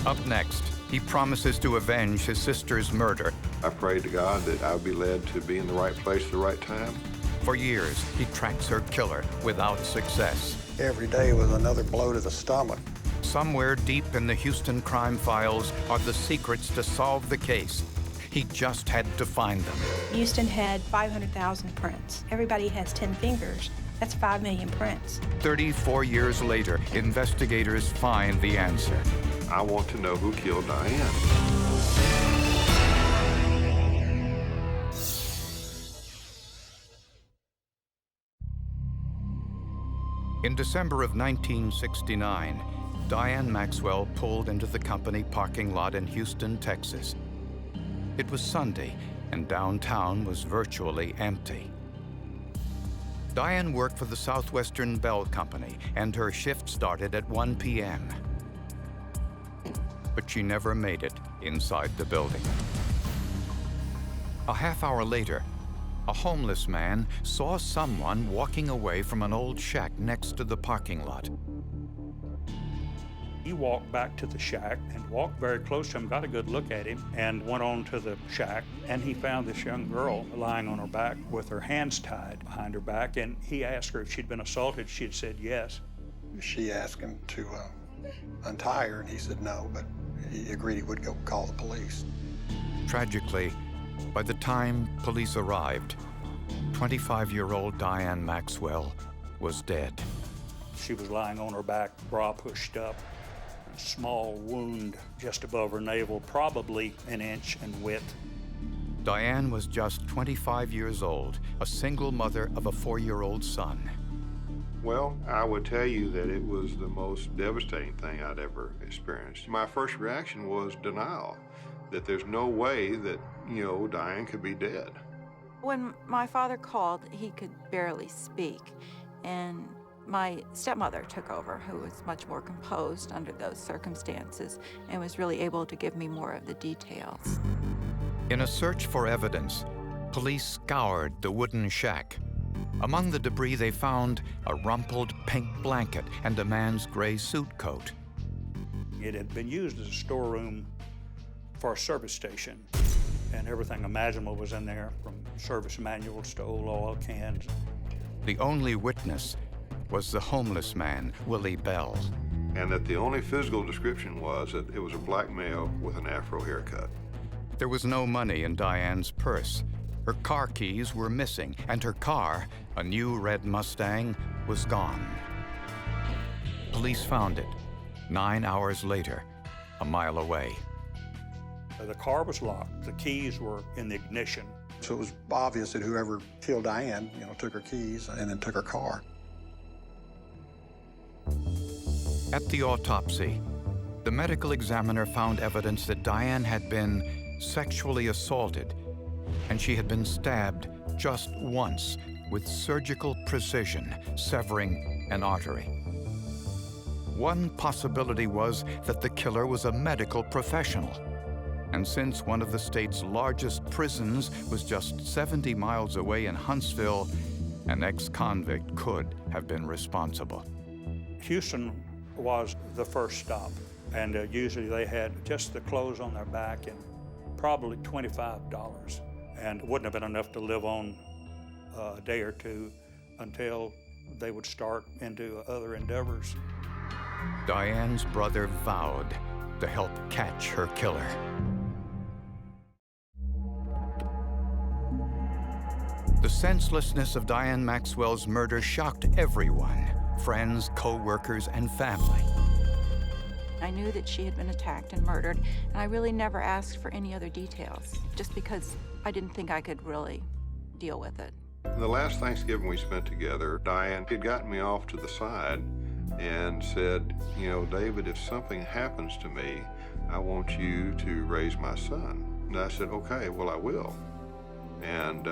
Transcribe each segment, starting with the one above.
Up next, he promises to avenge his sister's murder. I prayed to God that I would be led to be in the right place at the right time. For years, he tracks her killer without success. Every day was another blow to the stomach. Somewhere deep in the Houston crime files are the secrets to solve the case. He just had to find them. Houston had 500,000 prints. Everybody has 10 fingers. That's 5 million prints. 34 years later, investigators find the answer. I want to know who killed Diane. In December of 1969, Diane Maxwell pulled into the company parking lot in Houston, Texas. It was Sunday, and downtown was virtually empty. Diane worked for the Southwestern Bell Company, and her shift started at 1 p.m. But she never made it inside the building. A half hour later, a homeless man saw someone walking away from an old shack next to the parking lot. He walked back to the shack and walked very close to him, got a good look at him, and went on to the shack, and he found this young girl lying on her back with her hands tied behind her back, and he asked her if she'd been assaulted. She had said yes. She asked him to untie her, and he said no, but he agreed he would go call the police. Tragically, by the time police arrived, 25-year-old Diane Maxwell was dead. She was lying on her back, bra pushed up, small wound just above her navel, probably an inch in width. Diane was just 25 years old, a single mother of a 4-year-old son. Well, I would tell you that it was the most devastating thing I'd ever experienced. My first reaction was denial, that there's no way that, Diane could be dead. When my father called, he could barely speak, and my stepmother took over, who was much more composed under those circumstances and was really able to give me more of the details. In a search for evidence, police scoured the wooden shack. Among the debris, they found a rumpled pink blanket and a man's gray suit coat. It had been used as a storeroom for a service station, and everything imaginable was in there, from service manuals to old oil cans. The only witness was the homeless man, Willie Bell. And that the only physical description was that it was a black male with an afro haircut. There was no money in Diane's purse. Her car keys were missing, and her car, a new red Mustang, was gone. Police found it 9 hours later, a mile away. The car was locked. The keys were in the ignition. So it was obvious that whoever killed Diane, took her keys and then took her car. At the autopsy, the medical examiner found evidence that Diane had been sexually assaulted, and she had been stabbed just once with surgical precision, severing an artery. One possibility was that the killer was a medical professional. And since one of the state's largest prisons was just 70 miles away in Huntsville, an ex-convict could have been responsible. Houston was the first stop, and usually they had just the clothes on their back and probably $25, and it wouldn't have been enough to live on a day or two until they would start into other endeavors. Diane's brother vowed to help catch her killer. The senselessness of Diane Maxwell's murder shocked everyone, friends, co-workers, and family. I knew that she had been attacked and murdered, and I really never asked for any other details, just because I didn't think I could really deal with it. The last Thanksgiving we spent together, Diane had gotten me off to the side and said, David, if something happens to me, I want you to raise my son. And I said, okay, well, I will. And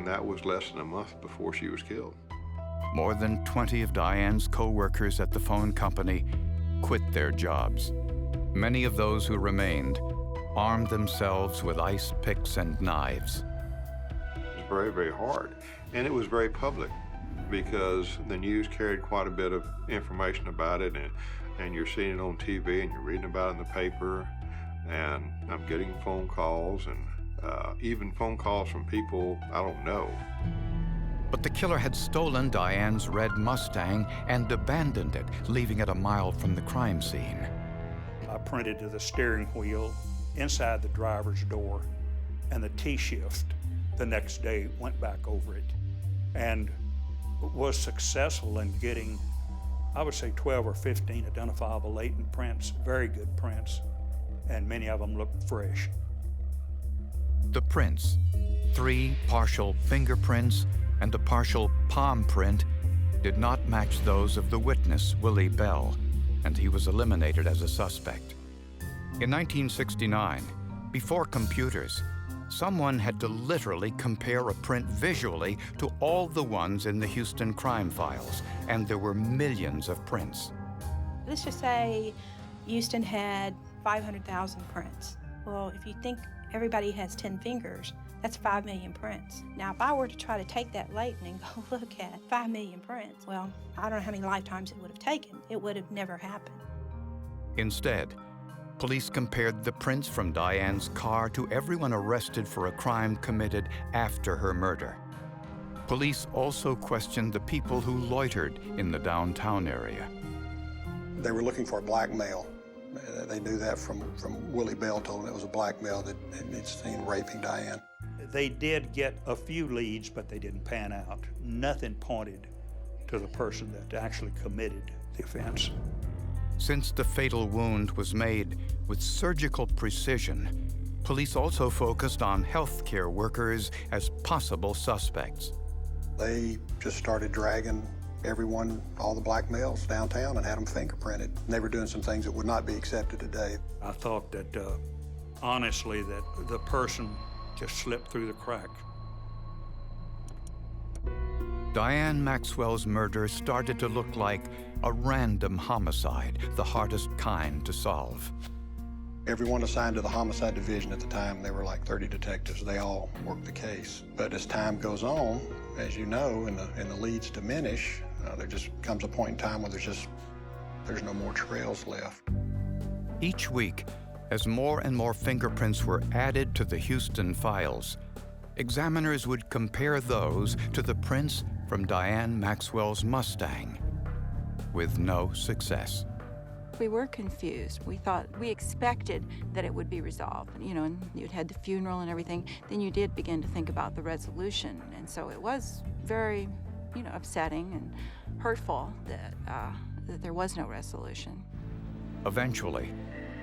that was less than a month before she was killed. More than 20 of Diane's co-workers at the phone company quit their jobs. Many of those who remained armed themselves with ice picks and knives. It was very, very hard, and it was very public. because the news carried quite a bit of information about it, and you're seeing it on TV and you're reading about it in the paper, and I'm getting phone calls and even phone calls from people I don't know. But the killer had stolen Diane's red Mustang and abandoned it, leaving it a mile from the crime scene. I printed to the steering wheel inside the driver's door, and the T-shift the next day went back over it, and was successful in getting, I would say, 12 or 15 identifiable latent prints, very good prints, and many of them looked fresh. The prints, 3 partial fingerprints and a partial palm print, did not match those of the witness, Willie Bell, and he was eliminated as a suspect. In 1969, before computers, someone had to literally compare a print visually to all the ones in the Houston crime files, and there were millions of prints. Let's just say Houston had 500,000 prints. Well, if you think everybody has 10 fingers, that's 5 million prints. Now, if I were to try to take that latent and go look at 5 million prints, well, I don't know how many lifetimes it would have taken. It would have never happened. Instead, police compared the prints from Diane's car to everyone arrested for a crime committed after her murder. Police also questioned the people who loitered in the downtown area. They were looking for a black male. They knew that from Willie Bell told them it was a black male that they'd seen raping Diane. They did get a few leads, but they didn't pan out. Nothing pointed to the person that actually committed the offense. Since the fatal wound was made with surgical precision, police also focused on healthcare workers as possible suspects. They just started dragging everyone, all the black males downtown, and had them fingerprinted. And they were doing some things that would not be accepted today. I thought that, honestly, that the person just slipped through the crack. Diane Maxwell's murder started to look like a random homicide, the hardest kind to solve. Everyone assigned to the homicide division at the time, there were like 30 detectives. They all worked the case. But as time goes on, as you know, and the leads diminish, there just comes a point in time where there's no more trails left. Each week, as more and more fingerprints were added to the Houston files, examiners would compare those to the prints from Diane Maxwell's Mustang, with no success. We were confused. We expected that it would be resolved, you know, and you'd had the funeral and everything. Then you did begin to think about the resolution, and so it was very, you know, upsetting and hurtful that there was no resolution. Eventually,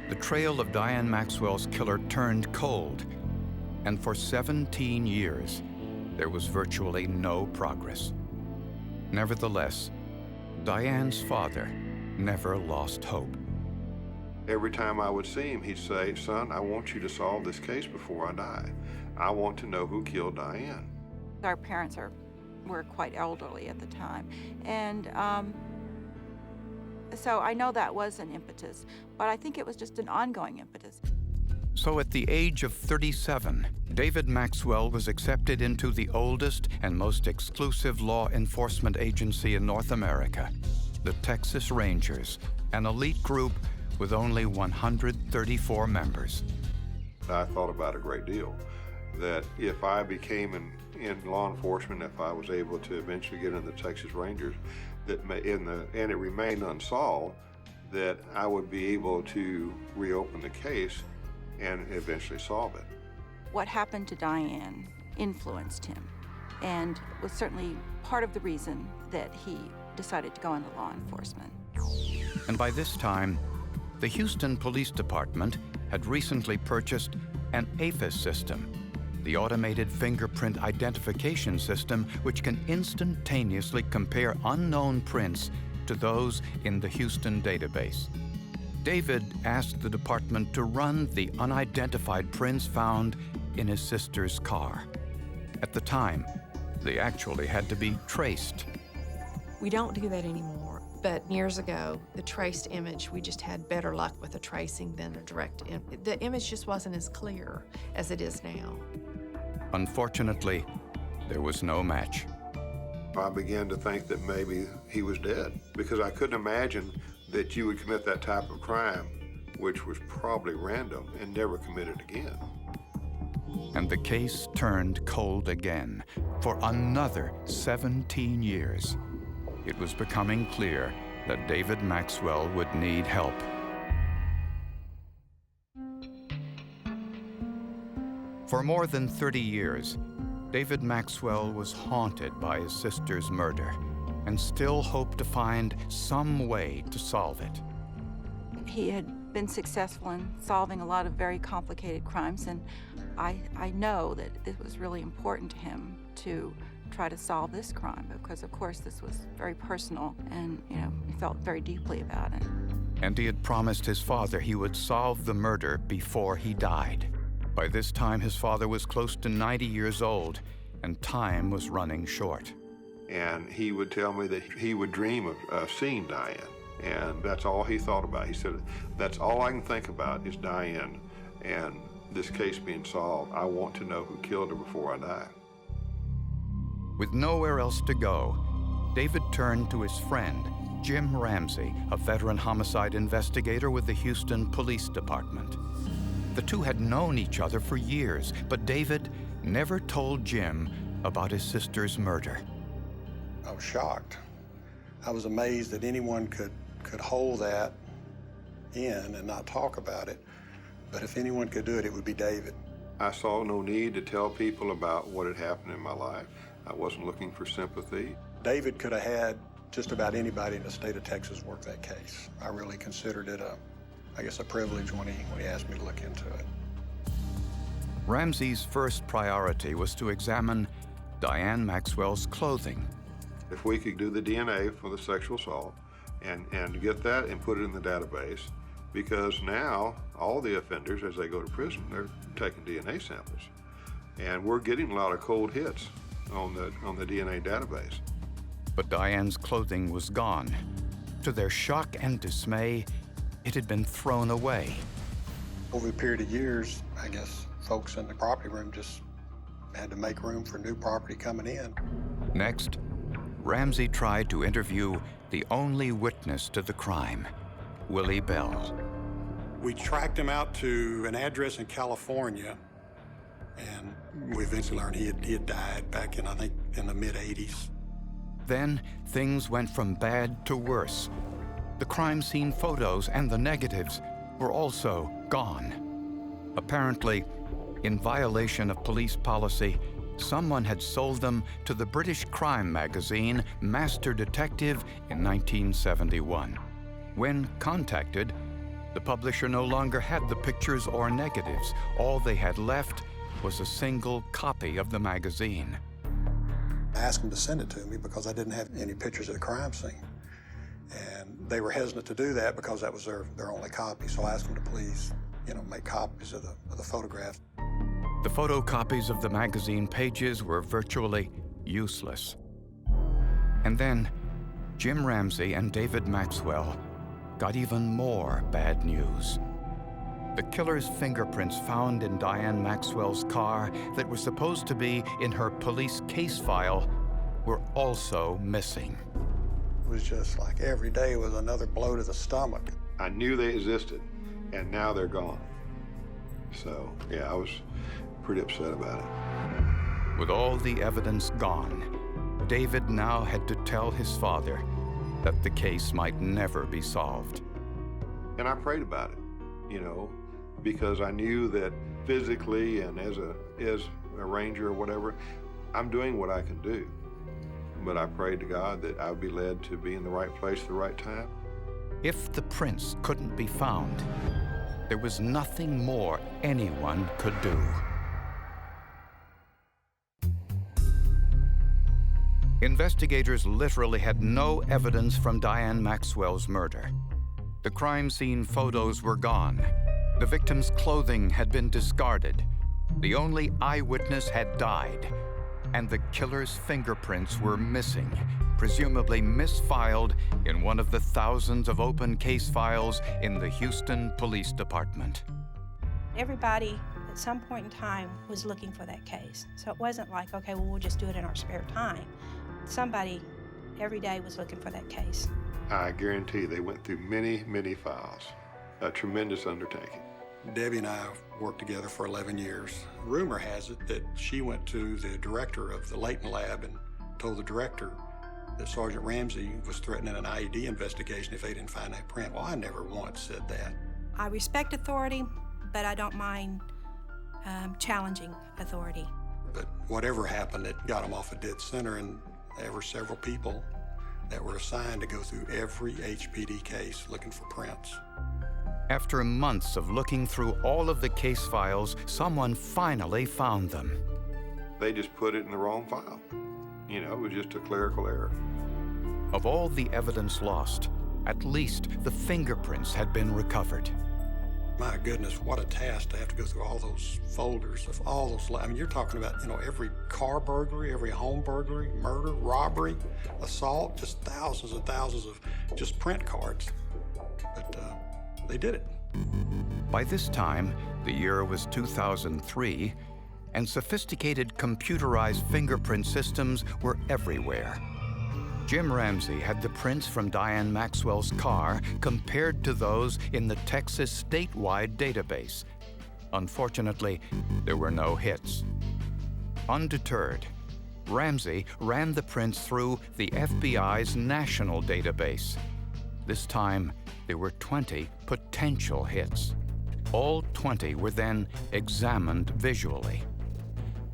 the trail of Diane Maxwell's killer turned cold, and for 17 years, there was virtually no progress. Nevertheless, Diane's father never lost hope. Every time I would see him, he'd say, "Son, I want you to solve this case before I die. I want to know who killed Diane." Our parents were quite elderly at the time, and so I know that was an impetus, but I think it was just an ongoing impetus. So at the age of 37, David Maxwell was accepted into the oldest and most exclusive law enforcement agency in North America, the Texas Rangers, an elite group with only 134 members. I thought about a great deal, that if I became in law enforcement, if I was able to eventually get in the Texas Rangers, and it remained unsolved, that I would be able to reopen the case and eventually solve it. What happened to Diane influenced him, and was certainly part of the reason that he decided to go into law enforcement. And by this time, the Houston Police Department had recently purchased an AFIS system, the automated fingerprint identification system, which can instantaneously compare unknown prints to those in the Houston database. David asked the department to run the unidentified prints found in his sister's car. At the time, they actually had to be traced. We don't do that anymore, but years ago, the traced image, we just had better luck with the tracing than the direct image. The image just wasn't as clear as it is now. Unfortunately, there was no match. I began to think that maybe he was dead, because I couldn't imagine that you would commit that type of crime, which was probably random, and never commit it again. And the case turned cold again for another 17 years. It was becoming clear that David Maxwell would need help. For more than 30 years, David Maxwell was haunted by his sister's murder and still hoped to find some way to solve it. He had been successful in solving a lot of very complicated crimes, and I know that it was really important to him to try to solve this crime because, of course, this was very personal, and he felt very deeply about it. And he had promised his father he would solve the murder before he died. By this time, his father was close to 90 years old, and time was running short. And he would tell me that he would dream of seeing Diane, and that's all he thought about. He said, that's all I can think about is Diane and this case being solved. I want to know who killed her before I die. With nowhere else to go, David turned to his friend, Jim Ramsey, a veteran homicide investigator with the Houston Police Department. The two had known each other for years, but David never told Jim about his sister's murder. I was shocked. I was amazed that anyone could hold that in and not talk about it. But if anyone could do it, it would be David. I saw no need to tell people about what had happened in my life. I wasn't looking for sympathy. David could have had just about anybody in the state of Texas work that case. I really considered it a privilege when he asked me to look into it. Ramsey's first priority was to examine Diane Maxwell's clothing. If we could do the DNA for the sexual assault and get that and put it in the database, because now all the offenders, as they go to prison, they're taking DNA samples. And we're getting a lot of cold hits on the DNA database. But Diane's clothing was gone. To their shock and dismay, it had been thrown away. Over a period of years, I guess folks in the property room just had to make room for new property coming in. Next, Ramsey tried to interview the only witness to the crime, Willie Bell. We tracked him out to an address in California, and we eventually learned he had died back in, I think, in the mid-'80s. Then things went from bad to worse. The crime scene photos and the negatives were also gone. Apparently, in violation of police policy, someone had sold them to the British crime magazine Master Detective in 1971. When contacted, the publisher no longer had the pictures or negatives. All they had left was a single copy of the magazine. I asked them to send it to me because I didn't have any pictures of the crime scene. And they were hesitant to do that because that was their only copy. So I asked them to please, make copies of the photographs. The photocopies of the magazine pages were virtually useless. And then Jim Ramsey and David Maxwell got even more bad news. The killer's fingerprints found in Diane Maxwell's car that were supposed to be in her police case file were also missing. It was just like every day was another blow to the stomach. I knew they existed, and now they're gone. So, yeah, I was pretty upset about it. With all the evidence gone, David now had to tell his father that the case might never be solved. And I prayed about it, because I knew that physically and as a ranger or whatever, I'm doing what I can do. But I prayed to God that I would be led to be in the right place at the right time. If the prints couldn't be found, there was nothing more anyone could do. Investigators literally had no evidence from Diane Maxwell's murder. The crime scene photos were gone. The victim's clothing had been discarded. The only eyewitness had died. And the killer's fingerprints were missing, presumably misfiled in one of the thousands of open case files in the Houston Police Department. Everybody at some point in time was looking for that case. So it wasn't like, okay, well, we'll just do it in our spare time. somebody every day was looking for that case. I guarantee they went through many, many files. A tremendous undertaking. Debbie and I worked together for 11 years. Rumor has it that she went to the director of the Layton lab and told the director that Sergeant Ramsey was threatening an IED investigation if they didn't find that print. Well, I never once said that. I respect authority, but I don't mind challenging authority. But whatever happened, it got them off a dead center, and there were several people that were assigned to go through every HPD case looking for prints. After months of looking through all of the case files, someone finally found them. They just put it in the wrong file. You know, it was just a clerical error. Of all the evidence lost, at least the fingerprints had been recovered. My goodness, what a task to have to go through all those folders of all those. I mean, you're talking about, you know, every car burglary, every home burglary, murder, robbery, assault, just thousands and thousands of just print cards. But they did it. By this time, the year was 2003, and sophisticated computerized fingerprint systems were everywhere. Jim Ramsey had the prints from Diane Maxwell's car compared to those in the Texas statewide database. Unfortunately, there were no hits. Undeterred, Ramsey ran the prints through the FBI's national database. This time, there were 20 potential hits. All 20 were then examined visually,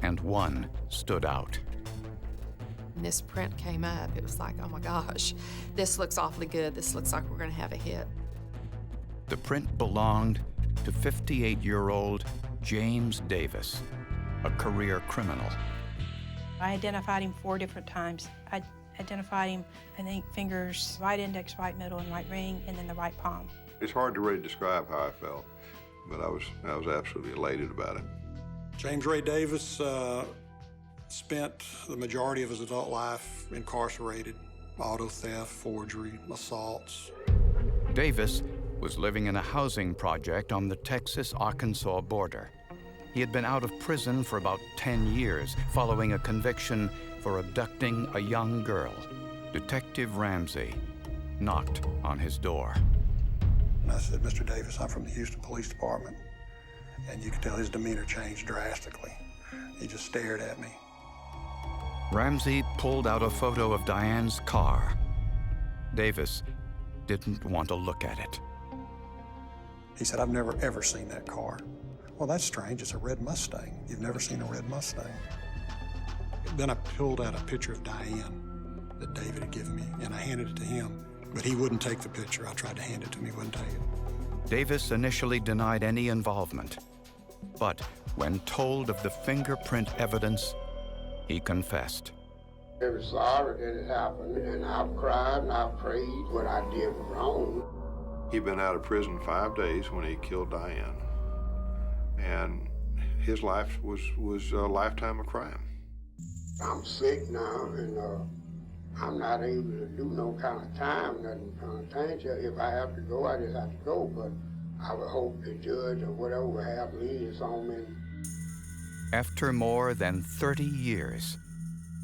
and one stood out. When this print came up, it was like, oh my gosh, this looks awfully good. This looks like we're gonna have a hit. The print belonged to 58-year-old James Davis, a career criminal. I identified him 4 different times. I identified him, I think, fingers, right index, right middle, and right ring, and then the right palm. It's hard to really describe how I felt, but I was absolutely elated about it. James Ray Davis spent the majority of his adult life incarcerated. Auto theft, forgery, assaults. Davis was living in a housing project on the Texas-Arkansas border. He had been out of prison for about 10 years following a conviction for abducting a young girl. Detective Ramsey knocked on his door. And I said, Mr. Davis, I'm from the Houston Police Department. And you could tell his demeanor changed drastically. He just stared at me. Ramsey pulled out a photo of Diane's car. Davis didn't want to look at it. He said, I've never, ever seen that car. Well, that's strange. It's a red Mustang. You've never seen a red Mustang. Then I pulled out a picture of Diane that David had given me, and I handed it to him, but he wouldn't take the picture. I tried to hand it to him, he wouldn't take it. Davis initially denied any involvement, but when told of the fingerprint evidence, he confessed. I was sorry that it happened, and I've cried and I've prayed what I did was wrong. He'd been out of prison 5 days when he killed Diane, and his life was a lifetime of crime. I'm sick now, and I'm not able to do no kind of time, nothing kind of things. If I have to go, I just have to go, but I would hope the judge or whatever will have lenience on me. After more than 30 years,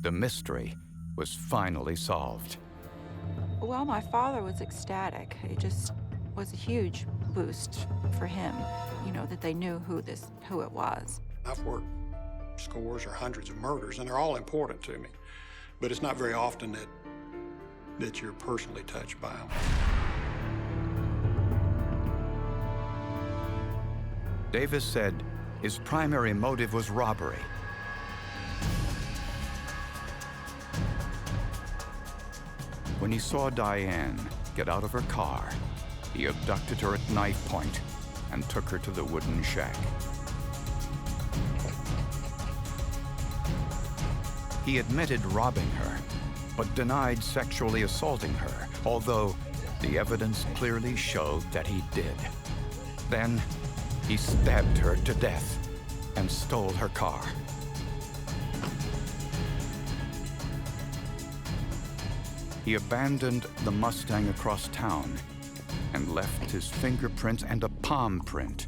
the mystery was finally solved. Well, my father was ecstatic. It just was a huge boost for him, you know, that they knew who it was. I've worked scores or hundreds of murders, and they're all important to me. But it's not very often that you're personally touched by them. Davis said his primary motive was robbery. When he saw Diane get out of her car, he abducted her at knife point and took her to the wooden shack. He admitted robbing her, but denied sexually assaulting her, although the evidence clearly showed that he did. Then he stabbed her to death and stole her car. He abandoned the Mustang across town and left his fingerprints and a palm print.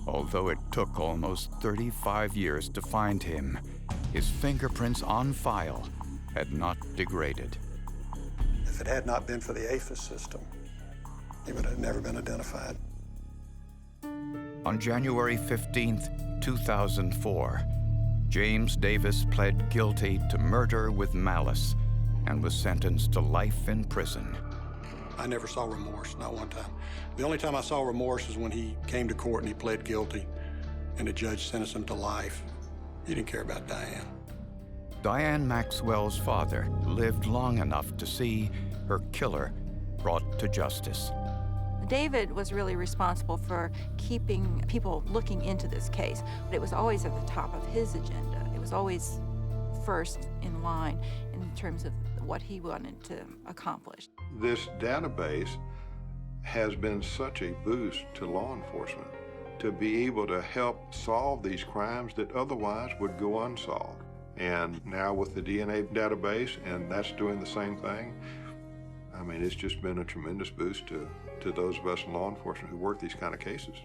Although it took almost 35 years to find him, his fingerprints on file had not degraded. If it had not been for the APHIS system, he would have never been identified. On January 15, 2004, James Davis pled guilty to murder with malice and was sentenced to life in prison. I never saw remorse, not one time. The only time I saw remorse is when he came to court and he pled guilty and the judge sentenced him to life. He didn't care about Diane. Diane Maxwell's father lived long enough to see her killer brought to justice. David was really responsible for keeping people looking into this case, but it was always at the top of his agenda. It was always first in line in terms of what he wanted to accomplish. This database has been such a boost to law enforcement to be able to help solve these crimes that otherwise would go unsolved. And now with the DNA database, and that's doing the same thing, I mean, it's just been a tremendous boost to those of us in law enforcement who work these kind of cases.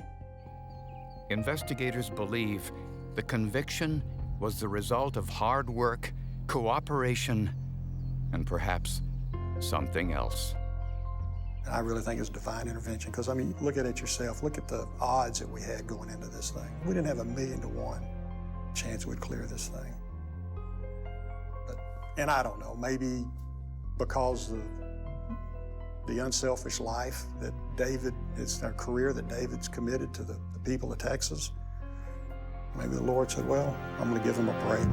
Investigators believe the conviction was the result of hard work, cooperation, and perhaps something else. And I really think it's divine intervention, because, I mean, look at it yourself. Look at the odds that we had going into this thing. We didn't have 1,000,000 to 1 chance we'd clear this thing. And I don't know, maybe because of the unselfish life that David, it's our career that David's committed to the people of Texas, maybe the Lord said, well, I'm going to give him a break.